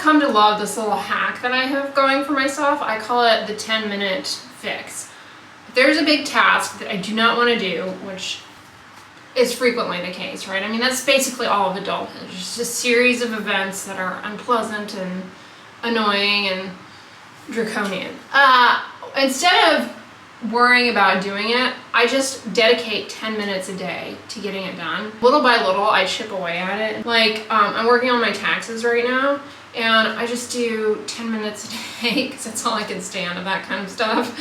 come to love this little hack that I have going for myself. I call it the 10-minute fix. If there's a big task that I do not want to do, which is frequently the case, right? I mean, that's basically all of adulthood. It's just a series of events that are unpleasant and annoying and draconian. Instead of worrying about doing it, I just dedicate 10 minutes a day to getting it done. Little by little, I chip away at it. Like, I'm working on my taxes right now, and I just do 10 minutes a day because that's all I can stand of that kind of stuff.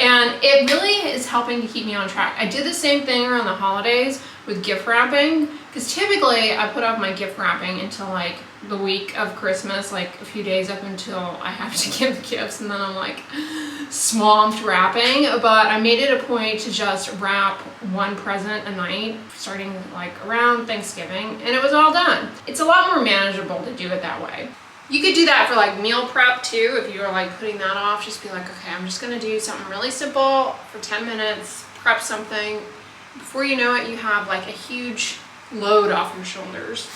And it really is helping to keep me on track. I do the same thing around the holidays with gift wrapping, because typically I put off my gift wrapping until like the week of Christmas, like a few days up until I have to give gifts, and then I'm like swamped wrapping. But I made it a point to just wrap one present a night, starting like around Thanksgiving, and it was all done. It's a lot more manageable to do it that way. You could do that for like meal prep too, if you're like putting that off. Just be like, okay, I'm just gonna do something really simple for 10 minutes, prep something. Before you know it, you have like a huge load off your shoulders.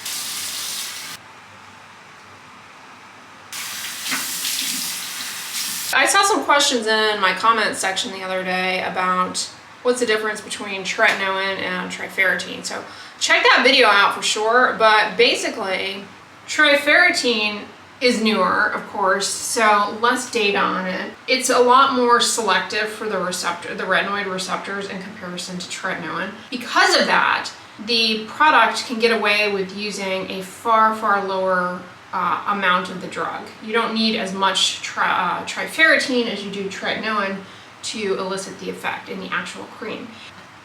I saw some questions in my comments section the other day about what's the difference between tretinoin and trifarotene. So check that video out for sure, but basically trifarotene is newer, of course, so less data on it. It's a lot more selective for the retinoid receptors in comparison to tretinoin. Because of that, the product can get away with using a far, far lower amount of the drug. You don't need as much trifarotene as you do tretinoin to elicit the effect in the actual cream.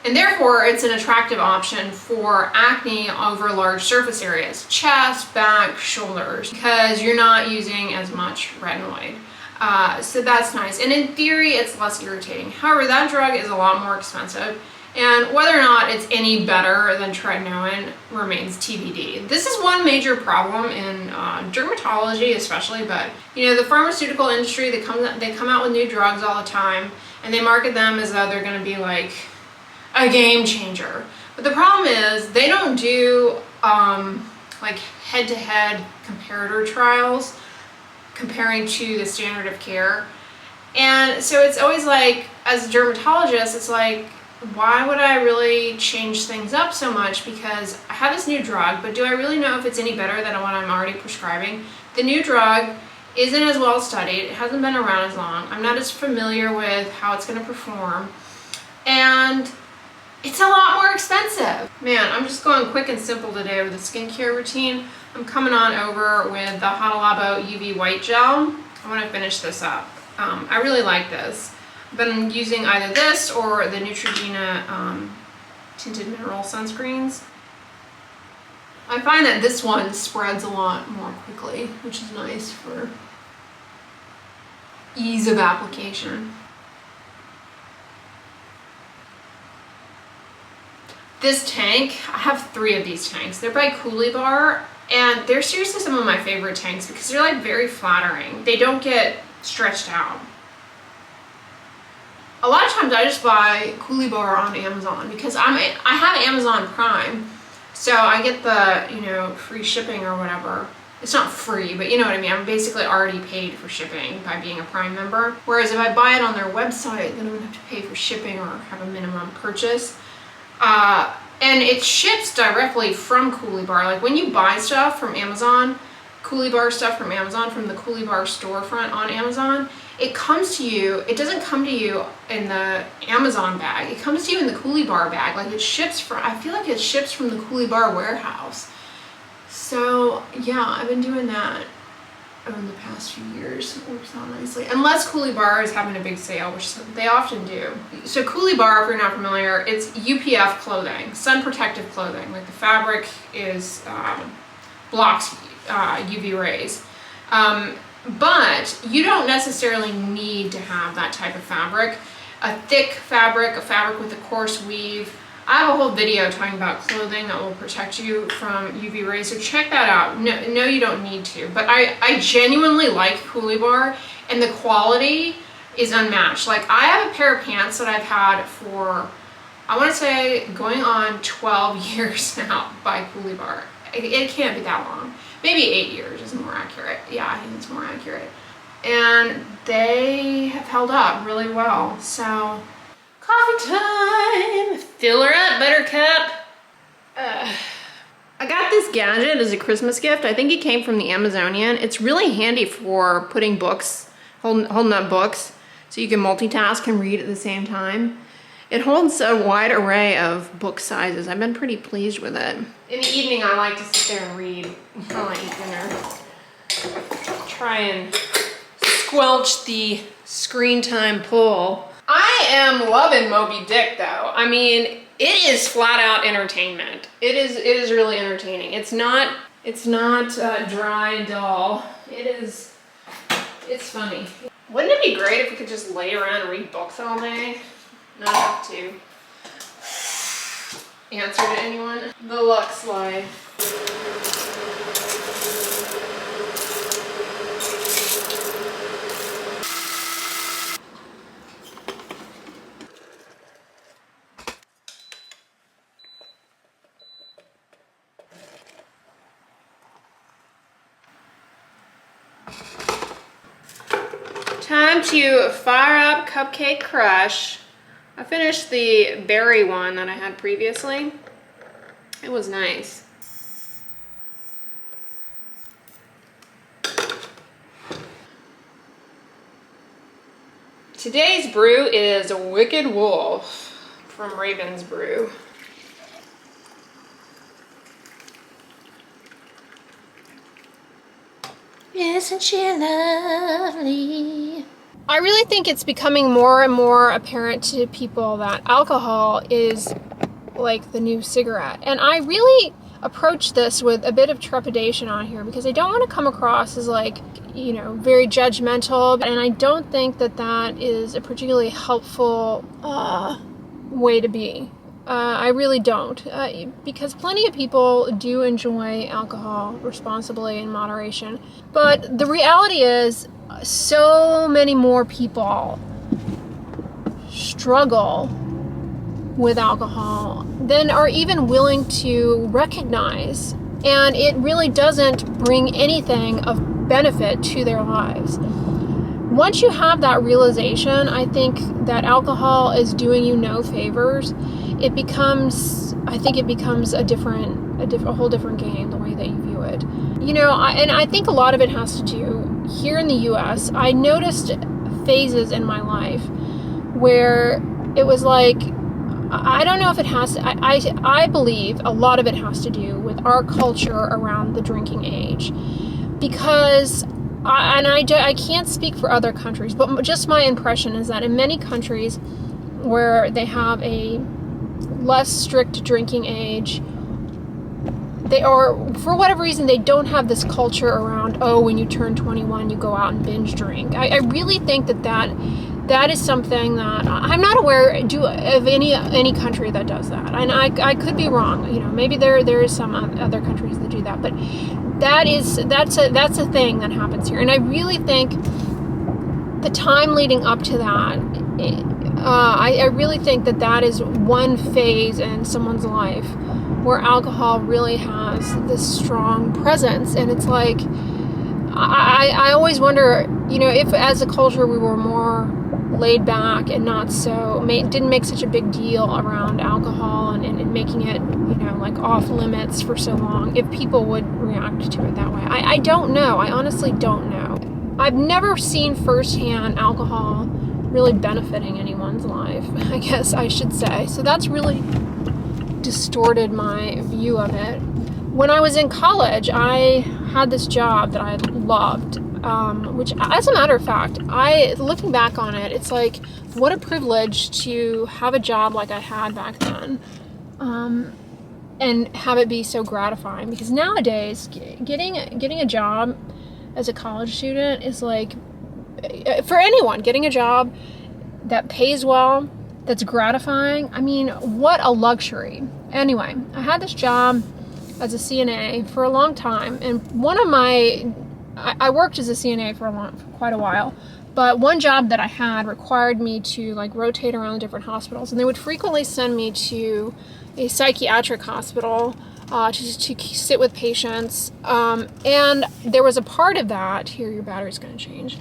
And therefore, it's an attractive option for acne over large surface areas, chest, back, shoulders, because you're not using as much retinoid. So that's nice. And in theory, it's less irritating. However, that drug is a lot more expensive, and whether or not it's any better than tretinoin remains TBD. This is one major problem in dermatology especially, but you know, the pharmaceutical industry, they come out with new drugs all the time, and they market them as though they're gonna be like a game changer. But the problem is they don't do like head-to-head comparator trials comparing to the standard of care. And so it's always like, as a dermatologist, it's like, why would I really change things up so much? Because I have this new drug, but do I really know if it's any better than what I'm already prescribing? The new drug isn't as well studied, it hasn't been around as long, I'm not as familiar with how it's gonna perform, and it's a lot more expensive. Man, I'm just going quick and simple today with the skincare routine. I'm coming on over with the Hada Labo UV White Gel. I want to finish this up. I really like this. I've been using either this or the Neutrogena tinted mineral sunscreens. I find that this one spreads a lot more quickly, which is nice for ease of application. This tank, I have 3 of these tanks. They're by Bar, and they're seriously some of my favorite tanks because they're like very flattering. They don't get stretched out. A lot of times I just buy Bar on Amazon because I have Amazon Prime, so I get the, you know, free shipping or whatever. It's not free, but you know what I mean. I'm basically already paid for shipping by being a Prime member. Whereas if I buy it on their website, then I'm gonna have to pay for shipping or have a minimum purchase. And it ships directly from Bar. Like when you buy stuff from Amazon, Bar stuff from Amazon, from the Bar storefront on Amazon, it comes to you, it doesn't come to you in the Amazon bag, it comes to you in the Bar bag. Like it ships from, I feel like it ships from the Bar warehouse. So yeah, I've been doing that over the past few years. It works out nicely. Unless Bar is having a big sale, which they often do. So Bar, if you're not familiar, it's UPF clothing, sun protective clothing. Like the fabric is blocks UV rays. But you don't necessarily need to have that type of fabric. A thick fabric, a fabric with a coarse weave. I have a whole video talking about clothing that will protect you from UV rays, so check that out. No, you don't need to, but I genuinely like Bar, and the quality is unmatched. Like I have a pair of pants that I've had for, I want to say, going on 12 years now by Bar. It can't be that long. maybe 8 years is more accurate. Yeah, I think it's more accurate. And they have held up really well. So, coffee time! Fill her up, Buttercup! I got this gadget as a Christmas gift. I think it came from the Amazonian. It's really handy for putting books, holding up books, so you can multitask and read at the same time. It holds a wide array of book sizes. I've been pretty pleased with it. In the evening, I like to sit there and read while I eat dinner. Try and squelch the screen time pull. I am loving Moby Dick though. I mean, it is flat out entertainment. It is really entertaining. It's not dry and dull. It's funny. Wouldn't it be great if we could just lay around and read books all day? Not have to answer to anyone. The Lux Life. Time to fire up Cupcake Crush. I finished the berry one that I had previously. It was nice. Today's brew is Wicked Wolf from Raven's Brew. Isn't she lovely? I really think it's becoming more and more apparent to people that alcohol is like the new cigarette. And I really approach this with a bit of trepidation on here because I don't want to come across as like, you know, very judgmental. And I don't think that that is a particularly helpful way to be. I really don't, because plenty of people do enjoy alcohol responsibly in moderation. But the reality is, so many more people struggle with alcohol than are even willing to recognize. And it really doesn't bring anything of benefit to their lives. Once you have that realization, I think that alcohol is doing you no favors. I think it becomes a whole different game, the way that you view it. You know, I think a lot of it has to do, here in the US, I noticed phases in my life where it was like, I don't know if it has to, I believe a lot of it has to do with our culture around the drinking age. Because, I can't speak for other countries, but just my impression is that in many countries where they have a less strict drinking age, for whatever reason, they don't have this culture around, oh, when you turn 21, you go out and binge drink. I really think that is something that I'm not aware of any country that does that. And I could be wrong. You know, maybe there is some other countries that do that, but that's a thing that happens here. And I really think the time leading up to that, I really think that is one phase in someone's life where alcohol really has this strong presence. And it's like, I always wonder, you know, if as a culture we were more laid back and didn't make such a big deal around alcohol and making it, you know, like off limits for so long, if people would react to it that way. I don't know. I honestly don't know. I've never seen firsthand alcohol really benefiting anyone's life, I guess I should say. So that's really distorted my view of it. When I was in college, I had this job that I loved, which, as a matter of fact, looking back on it, it's like, what a privilege to have a job like I had back then, and have it be so gratifying. Because nowadays, getting a job as a college student is like, for anyone, getting a job that pays well, that's gratifying, I mean, what a luxury. Anyway, I had this job as a CNA for a long time, and I worked as a CNA for quite a while, but one job that I had required me to like rotate around different hospitals, and they would frequently send me to a psychiatric hospital to sit with patients. And there was a part of that, here your battery's going to change.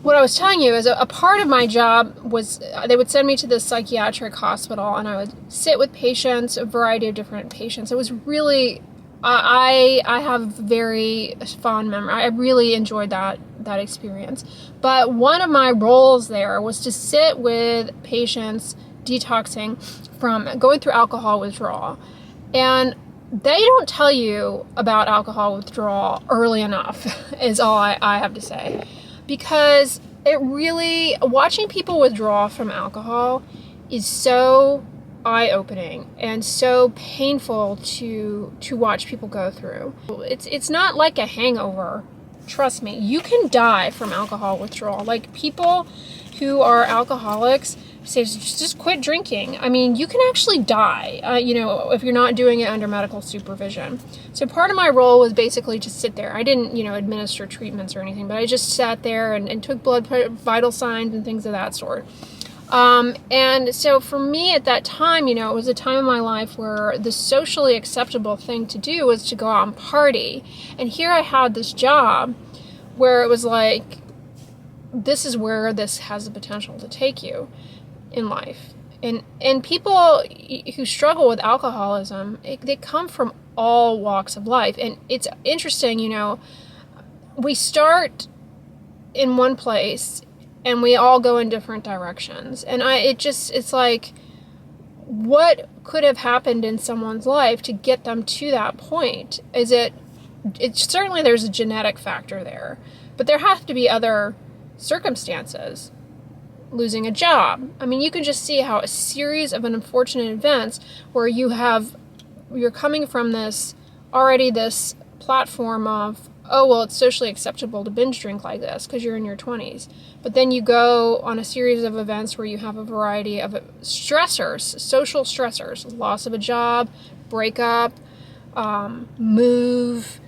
What I was telling you is a part of my job was they would send me to this psychiatric hospital and I would sit with patients, a variety of different patients. It was really, I have very fond memory. I really enjoyed that experience. But one of my roles there was to sit with patients detoxing from going through alcohol withdrawal. And they don't tell you about alcohol withdrawal early enough, is all I have to say. Because it really, watching people withdraw from alcohol is so eye-opening and so painful to watch people go through. It's not like a hangover. Trust me, you can die from alcohol withdrawal. Like, people who are alcoholics say, just quit drinking. I mean, you can actually die, if you're not doing it under medical supervision. So part of my role was basically to sit there. I didn't, administer treatments or anything, but I just sat there and took blood vital signs and things of that sort. And so for me at that time, it was a time in my life where the socially acceptable thing to do was to go out and party. And here I had this job where it was like, this is where this has the potential to take you in life. And people who struggle with alcoholism, they come from all walks of life. And it's interesting, we start in one place and we all go in different directions. And it's like, what could have happened in someone's life to get them to that point? It's certainly there's a genetic factor there, but there have to be other circumstances. Losing a job. I mean, you can just see how a series of unfortunate events where you're coming from this platform of, oh, well, it's socially acceptable to binge drink like this because you're in your 20s. But then you go on a series of events where you have a variety of stressors, social stressors, loss of a job, breakup, move,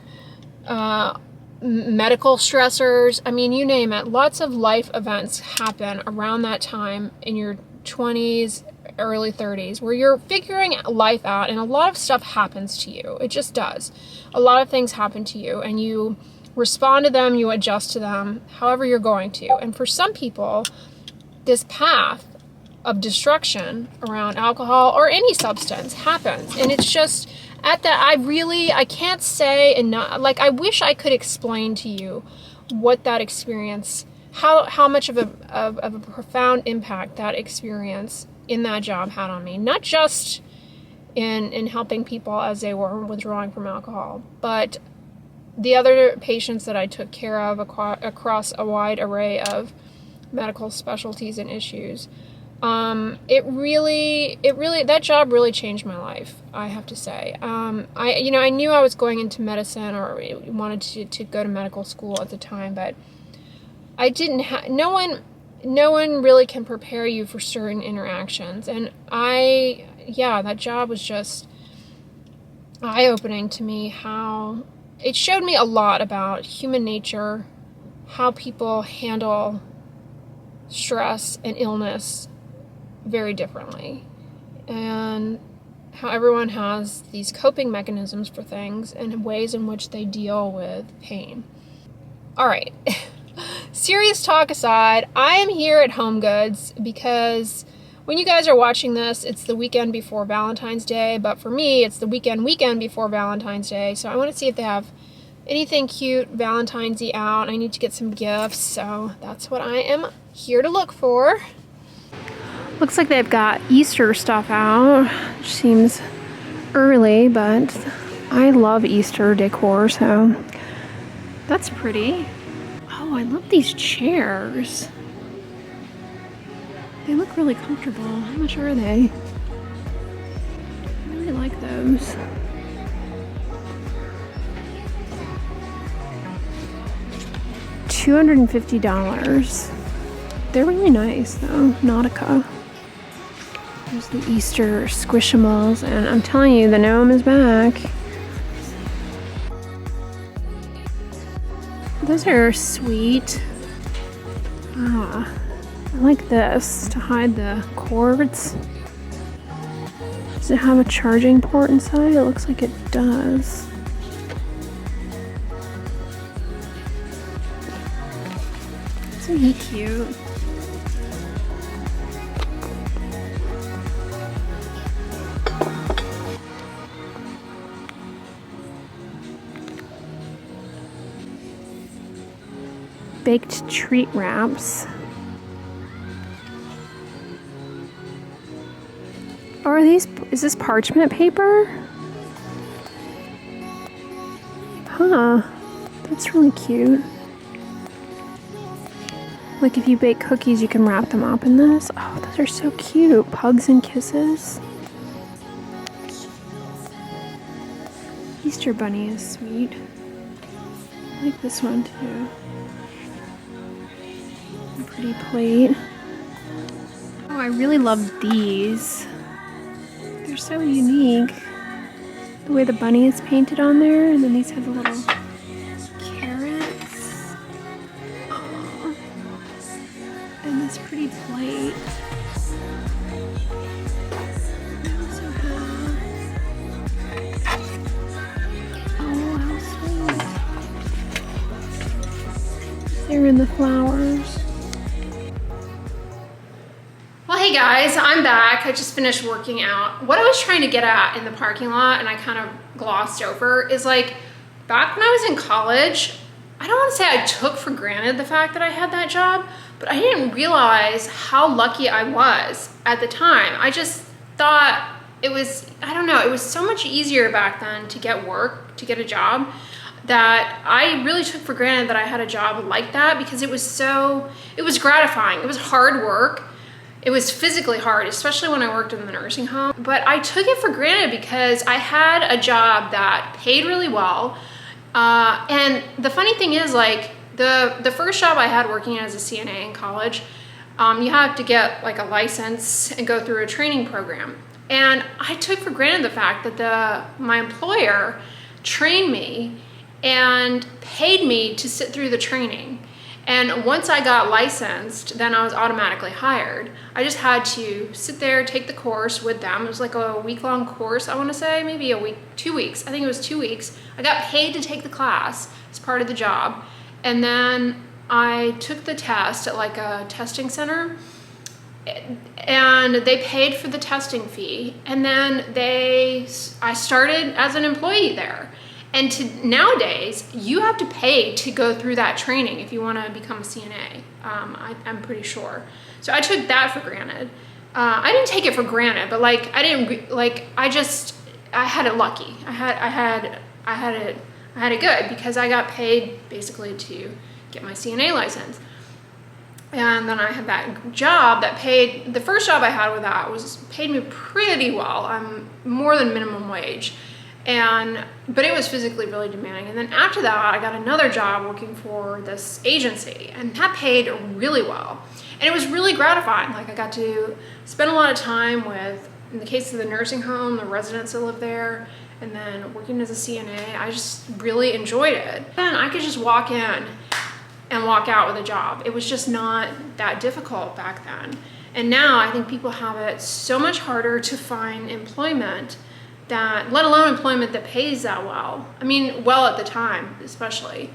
medical stressors. I mean, you name it. Lots of life events happen around that time in your 20s, early 30s, where you're figuring life out, and a lot of stuff happens to you. It just does. A lot of things happen to you, and you respond to them, you adjust to them, however you're going to. And for some people, this path of destruction around alcohol or any substance happens. And it's just at that, I can't say enough. Like, I wish I could explain to you what that experience, how much of a profound impact that experience in that job had on me. Not just in helping people as they were withdrawing from alcohol, but the other patients that I took care of across a wide array of medical specialties and issues. That job really changed my life, I have to say. I knew I was going into medicine or wanted to go to medical school at the time, but I didn't no one really can prepare you for certain interactions. And that job was just eye-opening to me. How it showed me a lot about human nature, how people handle stress and illness very differently, and how everyone has these coping mechanisms for things and ways in which they deal with pain. All right. Serious talk aside, I am here at Home Goods because when you guys are watching this, it's the weekend before Valentine's Day, but for me, it's the weekend before Valentine's Day, so I want to see if they have anything cute Valentine's-y out. I need to get some gifts, so that's what I am here to look for. Looks like they've got Easter stuff out, which seems early, but I love Easter decor, so that's pretty. Oh, I love these chairs. They look really comfortable. How much are they? I really like those. $250. They're really nice though. Nautica. There's the Easter Squishimals, and I'm telling you, the gnome is back. Those are sweet. I like this to hide the cords. Does it have a charging port inside? It looks like it does. It's really cute. Baked treat wraps. Oh, are these, is this parchment paper? Huh, that's really cute. Like if you bake cookies, you can wrap them up in this. Oh, those are so cute. Hugs and kisses. Easter bunny is sweet. I like this one too. A pretty plate. Oh, I really love these. They're so unique. The way the bunny is painted on there, and then these have the little carrots. Oh. And this pretty plate. They also have... Oh, how sweet. They're in the flowers. Well, hey guys, I'm back. I just finished working out. What I was trying to get at in the parking lot, and I kind of glossed over, is like, back when I was in college, I don't want to say I took for granted the fact that I had that job, but I didn't realize how lucky I was at the time. I just thought it was, I don't know, it was so much easier back then to get work, to get a job, that I really took for granted that I had a job like that, because it was gratifying. It was hard work. It was physically hard, especially when I worked in the nursing home. But I took it for granted because I had a job that paid really well. And the funny thing is, like, the first job I had working as a CNA in college, you have to get like a license and go through a training program. And I took for granted the fact that my employer trained me and paid me to sit through the training. And once I got licensed, then I was automatically hired. I just had to sit there, take the course with them. It was like a week-long course, I want to say, maybe a week, 2 weeks. I think it was 2 weeks. I got paid to take the class as part of the job. And then I took the test at like a testing center, and they paid for the testing fee. And then I started as an employee there. And nowadays, you have to pay to go through that training if you want to become a CNA. I'm pretty sure. So I took that for granted. I didn't take it for granted, but like I had it lucky. I had it good because I got paid basically to get my CNA license. And then I had that job that paid. The first job I had with that paid me pretty well. I'm more than minimum wage. But it was physically really demanding. And then after that, I got another job working for this agency, and that paid really well. And it was really gratifying. Like, I got to spend a lot of time with, in the case of the nursing home, the residents that live there, and then working as a CNA, I just really enjoyed it. And I could just walk in and walk out with a job. It was just not that difficult back then. And now I think people have it so much harder to find employment, that, let alone employment that pays that well. I mean, well at the time, especially.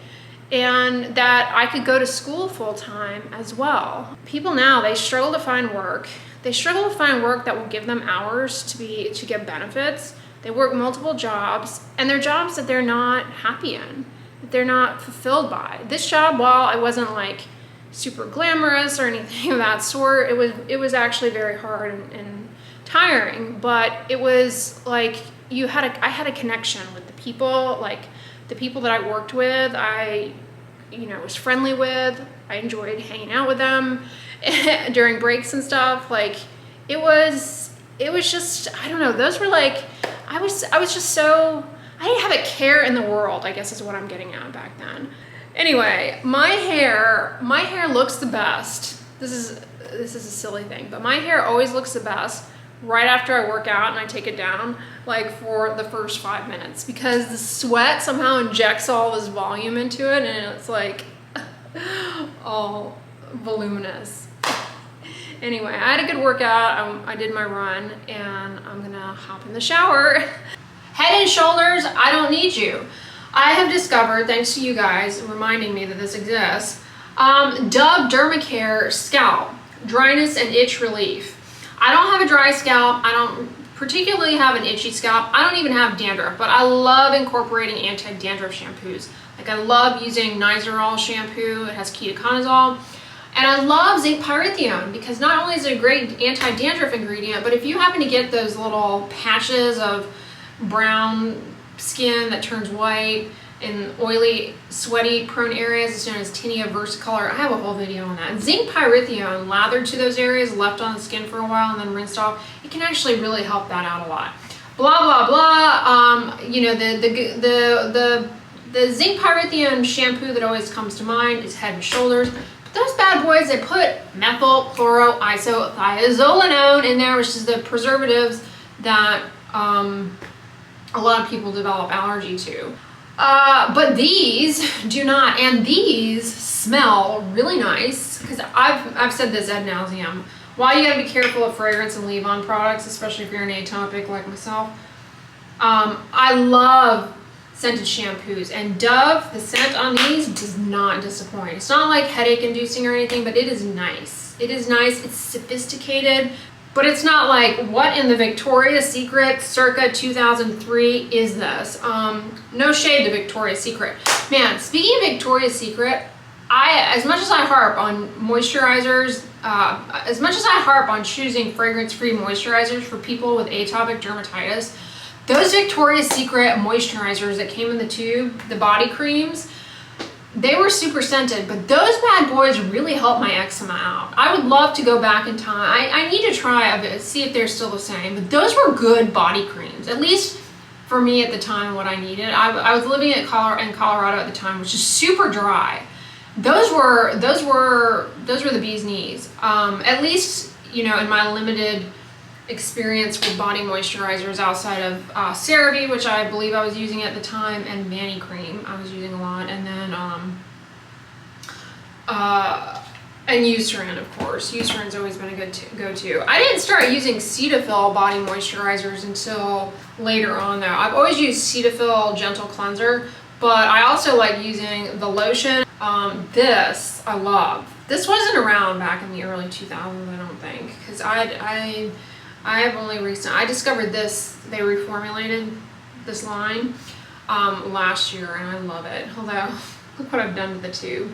And that I could go to school full time as well. People now, they struggle to find work. They struggle to find work that will give them hours to get benefits. They work multiple jobs, and they're jobs that they're not happy in, that they're not fulfilled by. This job, while I wasn't like super glamorous or anything of that sort, it was actually very hard and tiring, but it was like I had a connection with the people, like the people that I worked with, I was friendly with. I enjoyed hanging out with them during breaks and stuff. Like it was just, I don't know, those were like, I was just so, I didn't have a care in the world, I guess is what I'm getting at back then. Anyway, my hair looks the best. This is a silly thing, but my hair always looks the best right after I work out and I take it down, like for the first 5 minutes, because the sweat somehow injects all this volume into it, and it's like all voluminous. Anyway, I had a good workout. I did my run, and I'm gonna hop in the shower. Head and shoulders, I don't need you. I have discovered, thanks to you guys reminding me that this exists, Dove Dermacare Scalp Dryness and Itch Relief. I don't have a dry scalp. I don't particularly have an itchy scalp. I don't even have dandruff, but I love incorporating anti-dandruff shampoos. Like I love using Nizoral shampoo. It has ketoconazole. And I love zinc pyrithione because not only is it a great anti-dandruff ingredient, but if you happen to get those little patches of brown skin that turns white in oily, sweaty, prone areas, it's known as tinea versicolor. I have a whole video on that. Zinc pyrithione lathered to those areas, left on the skin for a while, and then rinsed off, it can actually really help that out a lot. Blah, blah, blah. You know, the zinc pyrithione shampoo that always comes to mind is Head and Shoulders. Those bad boys, they put methylchloroisothiazolinone in there, which is the preservatives that a lot of people develop allergy to. But these do not, and these smell really nice, because I've said this ad nauseum. While you gotta be careful of fragrance and leave-on products, especially if you're an atopic like myself, I love scented shampoos, and Dove, the scent on these does not disappoint. It's not like headache inducing or anything, but it is nice. It is nice, it's sophisticated, but it's not like, what in the Victoria's Secret circa 2003 is this? No shade to Victoria's Secret. Man, speaking of Victoria's Secret, as much as I harp on moisturizers, as much as I harp on choosing fragrance-free moisturizers for people with atopic dermatitis, those Victoria's Secret moisturizers that came in the tube, the body creams, they were super scented, but those bad boys really helped my eczema out. I would love to go back in time. I need to try a bit, see if they're still the same, but those were good body creams, at least for me at the time, what I needed. I was living in Colorado at the time, which is super dry. Those were the bee's knees. At least, you know, in my limited experience with body moisturizers outside of CeraVe, which I believe I was using at the time, and Manny Cream I was using a lot, and then and Eucerin, of course. Eucerin's always been a good go-to. I didn't start using Cetaphil body moisturizers until later on though. I've always used Cetaphil Gentle Cleanser, but I also like using the lotion. This I love. This wasn't around back in the early 2000s, I don't think, because I have only I discovered this, they reformulated this line last year, and I love it. Although, look what I've done to the tube.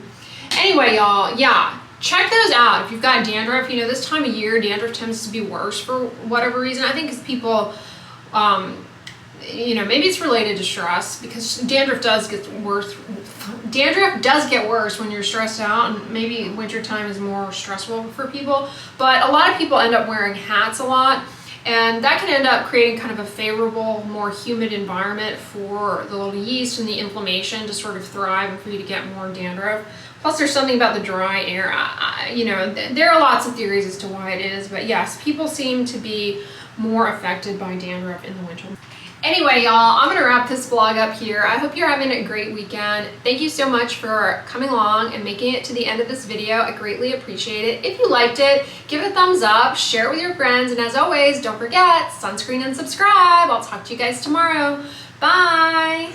Anyway, y'all, yeah, check those out. If you've got dandruff, you know, this time of year, dandruff tends to be worse for whatever reason. I think because people, you know, maybe it's related to stress, because dandruff does get worse. Dandruff does get worse when you're stressed out, and maybe wintertime is more stressful for people, but a lot of people end up wearing hats a lot, and that can end up creating kind of a favorable, more humid environment for the little yeast and the inflammation to sort of thrive and for you to get more dandruff. Plus there's something about the dry air. You know, there are lots of theories as to why it is, but yes, people seem to be more affected by dandruff in the winter. Anyway, y'all, I'm gonna wrap this vlog up here. I hope you're having a great weekend. Thank you so much for coming along and making it to the end of this video. I greatly appreciate it. If you liked it, give it a thumbs up, share it with your friends, and as always, don't forget, sunscreen and subscribe. I'll talk to you guys tomorrow. Bye.